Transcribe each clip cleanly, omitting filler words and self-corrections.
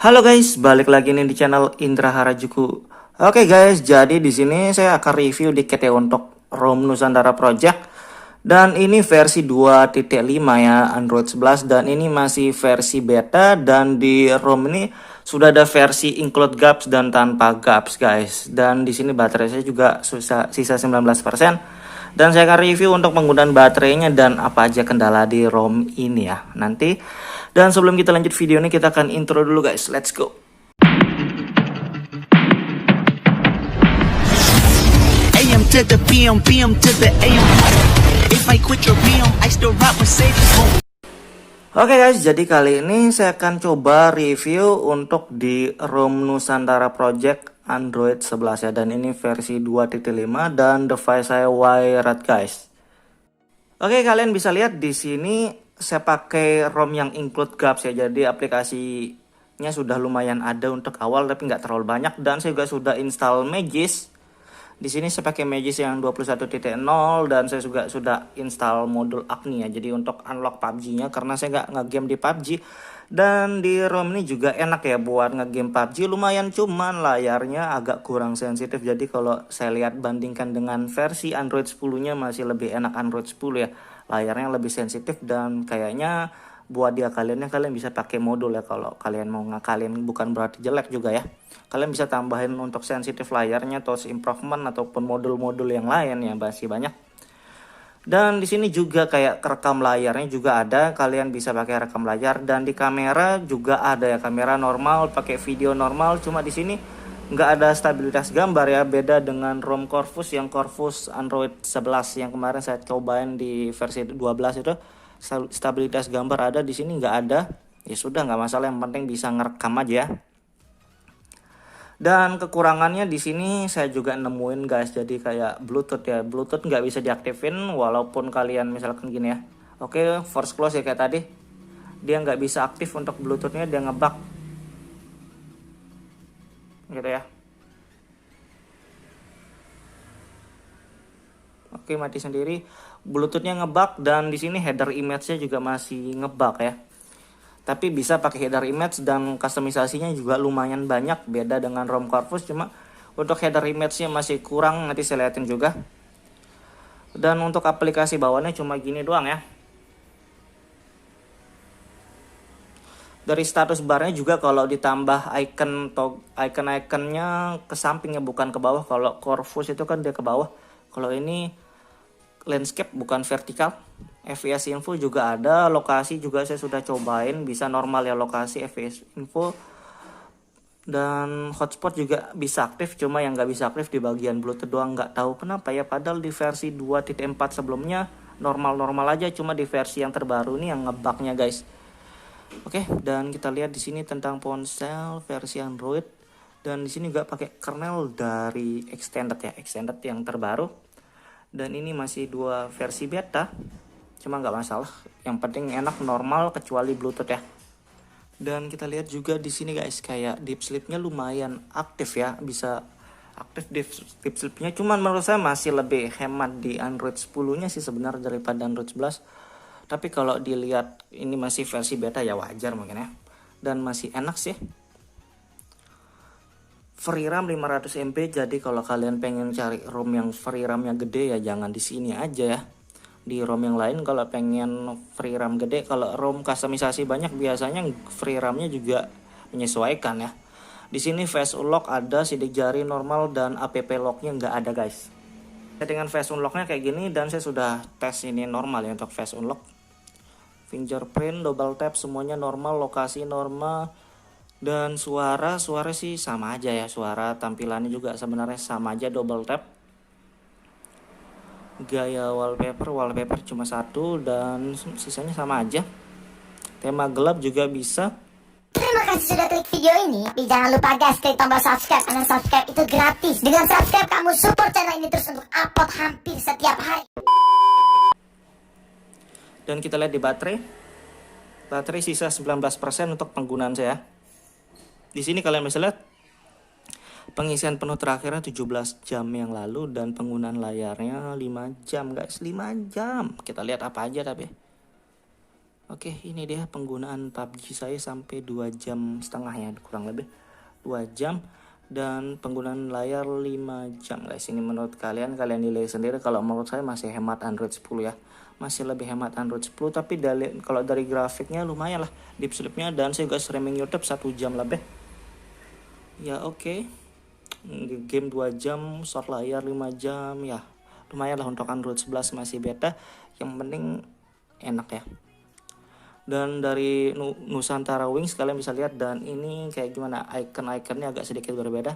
Halo guys, balik lagi nih di channel Indra Harajuku. Oke guys, jadi di sini saya akan review dikit ya untuk ROM Nusantara Project. Dan ini versi 2.5 ya, Android 11, dan ini masih versi beta, dan di ROM ini sudah ada versi include gaps dan tanpa gaps guys. Dan di sini baterai saya juga sisa 19%. Dan saya akan review untuk penggunaan baterainya dan apa aja kendala di ROM ini ya nanti. Dan sebelum kita lanjut video ini, kita akan intro dulu guys. Let's go. AM to the PM, PM to the AM. If I quit your PM, I still rock Mercedes. Oke guys, jadi kali ini saya akan coba review untuk di ROM Nusantara Project Android 11 ya. Dan ini versi 2.5 dan device saya wired guys. Oke, kalian bisa lihat di sini saya pakai ROM yang include gaps ya. Jadi aplikasinya sudah lumayan ada untuk awal tapi nggak terlalu banyak, dan saya juga sudah install Magis. Di sini saya pakai Magis yang 21.0 dan saya juga sudah install modul Agni ya. Jadi untuk unlock PUBG-nya karena saya nggak ngegame di PUBG. Dan di ROM ini juga enak ya buat ngegame PUBG, lumayan, cuman layarnya agak kurang sensitif. Jadi kalau saya lihat bandingkan dengan versi Android 10-nya masih lebih enak Android 10 ya. Layarnya lebih sensitif dan kayaknya buat dia kalian bisa pakai modul ya. Kalau kalian mau ngakalin, bukan berarti jelek juga ya. Kalian bisa tambahin untuk sensitif layarnya, touch improvement ataupun modul-modul yang lain ya, masih banyak. Dan di sini juga kayak rekam layarnya juga ada, kalian bisa pakai rekam layar, dan di kamera juga ada ya, kamera normal pakai video normal. Cuma di sini nggak ada stabilitas gambar ya, beda dengan ROM Corvus yang Corvus Android 11 yang kemarin saya cobain di versi 12 itu stabilitas gambar ada, di sini nggak ada. Ya sudah, nggak masalah, yang penting bisa ngerekam aja. Dan kekurangannya di sini saya juga nemuin guys, jadi kayak Bluetooth ya, Bluetooth nggak bisa diaktifin walaupun kalian misalkan gini ya. Oke, force close ya kayak tadi, dia nggak bisa aktif untuk Bluetoothnya, dia ngebug gitu ya. Oke, mati sendiri, Bluetoothnya ngebug, dan di sini header image-nya juga masih ngebug ya. Tapi bisa pakai header image dan customisasinya juga lumayan banyak, beda dengan ROM Corvus. Cuma untuk header image-nya masih kurang, nanti saya liatin juga. Dan untuk aplikasi bawaannya cuma gini doang ya. Dari status barnya juga kalau ditambah icon-iconnya ke sampingnya, bukan ke bawah. Kalau Corvus itu kan dia ke bawah. Kalau ini landscape bukan vertikal. FPS info juga ada, lokasi juga saya sudah cobain, bisa normal ya lokasi FPS info, dan hotspot juga bisa aktif, cuma yang nggak bisa aktif di bagian Bluetooth doang, nggak tahu kenapa ya, padahal di versi 2.4 sebelumnya normal-normal aja, cuma di versi yang terbaru ini yang ngebugnya guys. Oke, dan kita lihat di sini tentang ponsel versi Android, dan di sini juga pakai kernel dari extended ya, extended yang terbaru, dan ini masih dua versi beta. Cuma nggak masalah, yang penting enak normal kecuali Bluetooth ya. Dan kita lihat juga di sini guys, kayak deep sleep-nya lumayan aktif ya, bisa aktif deep sleep-nya. Cuman menurut saya masih lebih hemat di Android 10-nya sih sebenarnya daripada Android 11. Tapi kalau dilihat ini masih versi beta ya wajar mungkin ya. Dan masih enak sih. Free RAM 500 MB, jadi kalau kalian pengen cari ROM yang free RAM-nya gede ya jangan di sini aja ya. Di ROM yang lain kalau pengen free RAM gede, kalau ROM customisasi banyak biasanya free RAM-nya juga menyesuaikan ya. Di sini face unlock ada, sidik jari normal, dan app lock-nya nggak ada guys. Settingan face unlock-nya kayak gini, dan saya sudah tes ini normal ya untuk face unlock. Fingerprint, double tap semuanya normal, lokasi normal, dan suara sih sama aja ya, suara tampilannya juga sebenarnya sama aja, double tap. Gaya wallpaper cuma satu dan sisanya sama aja. Tema gelap juga bisa. Terima kasih sudah klik video ini. Tapi jangan lupa guys, klik tombol subscribe, karena subscribe itu gratis. Dengan subscribe kamu support channel ini terus untuk upload hampir setiap hari. Dan kita lihat di baterai. Baterai sisa 19% untuk penggunaan saya. Di sini kalian bisa lihat pengisian penuh terakhirnya 17 jam yang lalu, dan penggunaan layarnya 5 jam guys, 5 jam. Kita lihat apa aja tapi. Oke, ini dia penggunaan PUBG saya sampai 2 jam setengah ya, kurang lebih 2 jam. Dan penggunaan layar 5 jam guys. Ini menurut kalian nilai sendiri. Kalau menurut saya masih hemat Android 10 ya, masih lebih hemat Android 10. Tapi kalau dari grafiknya lumayan lah deep sleep-nya. Dan saya juga streaming YouTube 1 jam lebih ya. Oke, game 2 jam, short layar 5 jam ya, lumayan lah untuk Android 11 masih beta. Yang penting enak ya. Dan dari Nusantara Wings kalian bisa lihat, dan ini kayak gimana, icon-iconnya agak sedikit berbeda.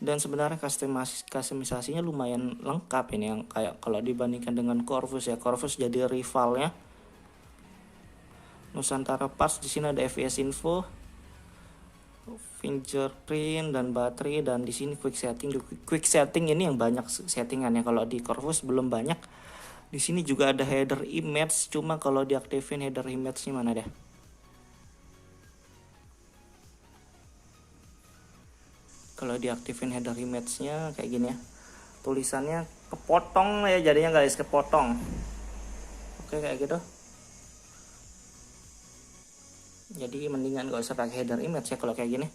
Dan sebenarnya customisasinya lumayan lengkap ini, yang kayak kalau dibandingkan dengan Corvus ya, Corvus jadi rivalnya. Nusantara Parts di sini ada FPS info, fingerprint dan baterai, dan di sini quick setting. Quick setting ini yang banyak settingannya, kalau di Corvus belum banyak. Di sini juga ada header image, cuma kalau diaktifin header image-nya mana deh? Kalau diaktifin header image-nya kayak gini ya. Tulisannya kepotong ya jadinya guys, kepotong. Oke, kayak gitu. Jadi mendingan gak usah pakai header image ya kalau kayak gini.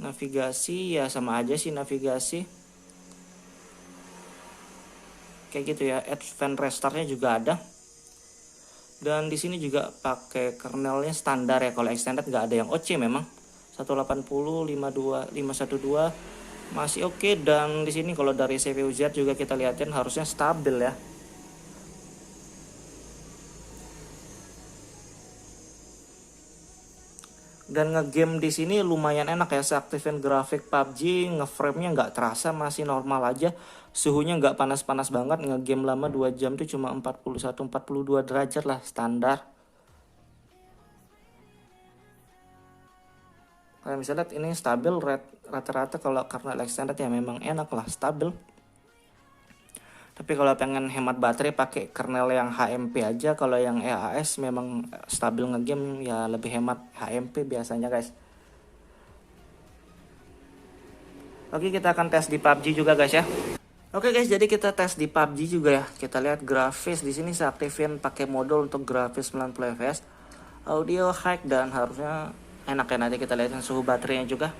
Navigasi ya sama aja sih navigasi. Kayak gitu ya. Advanced restartnya juga ada. Dan di sini juga pakai kernelnya standar ya. Kalau extended nggak ada yang OC memang. 180, 52, 512 masih oke. Dan di sini kalau dari CPU Z juga kita lihatin harusnya stabil ya. Dan ngegame di sini lumayan enak ya. Saya aktifin grafik PUBG, ngeframe-nya nggak terasa, masih normal aja. Suhunya nggak panas-panas banget. Ngegame lama 2 jam tuh cuma 41-42 derajat lah standar. Kalian bisa lihat ini stabil rata-rata. Kalau karena extended ya memang enak lah, stabil. Tapi kalau pengen hemat baterai pakai kernel yang HMP aja. Kalau yang EAS memang stabil ngegame ya, lebih hemat HMP biasanya guys. Oke, kita akan tes di PUBG juga guys ya. Oke guys, jadi kita tes di PUBG juga ya. Kita lihat grafis di sini saya aktifin pakai modul untuk grafis 90 fps. Audio high dan harusnya enak ya. Nanti kita lihat suhu baterainya juga.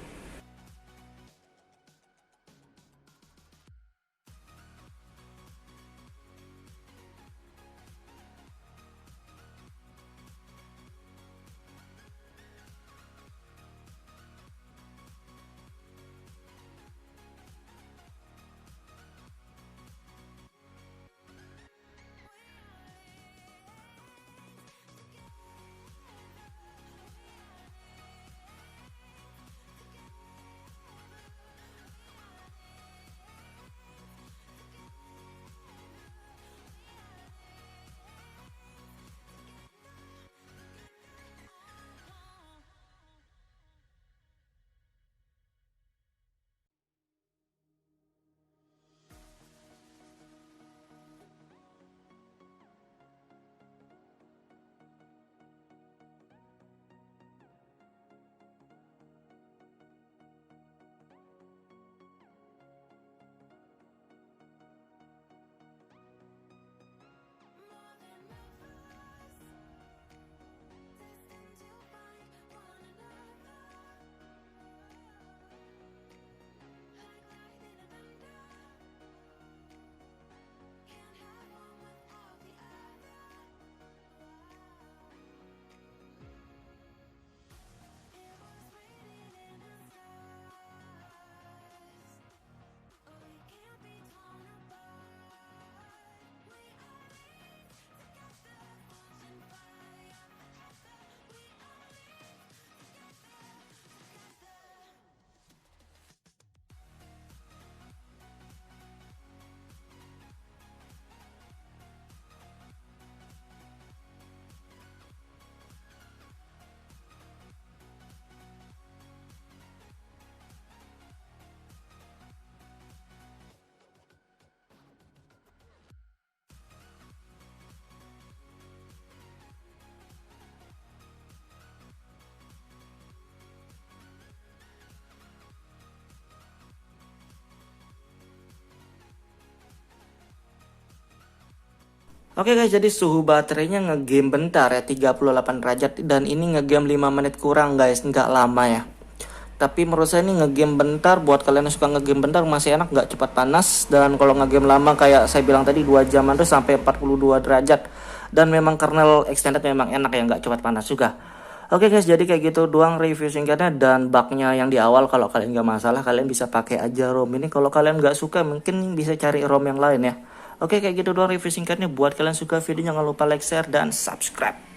Oke guys, jadi suhu baterainya ngegame bentar ya, 38 derajat, dan ini ngegame 5 menit kurang guys, nggak lama ya. Tapi menurut saya ini ngegame bentar, buat kalian yang suka ngegame bentar masih enak, nggak cepat panas. Dan kalau ngegame lama kayak saya bilang tadi 2 jaman tuh sampai 42 derajat. Dan memang kernel extended memang enak ya, nggak cepat panas juga. Oke guys, jadi kayak gitu doang review singkatnya, dan bugnya yang di awal kalau kalian nggak masalah kalian bisa pakai aja ROM ini. Kalau kalian nggak suka mungkin bisa cari ROM yang lain ya. Oke, kayak gitu doang review singkatnya. Buat kalian suka video jangan lupa like, share, dan subscribe.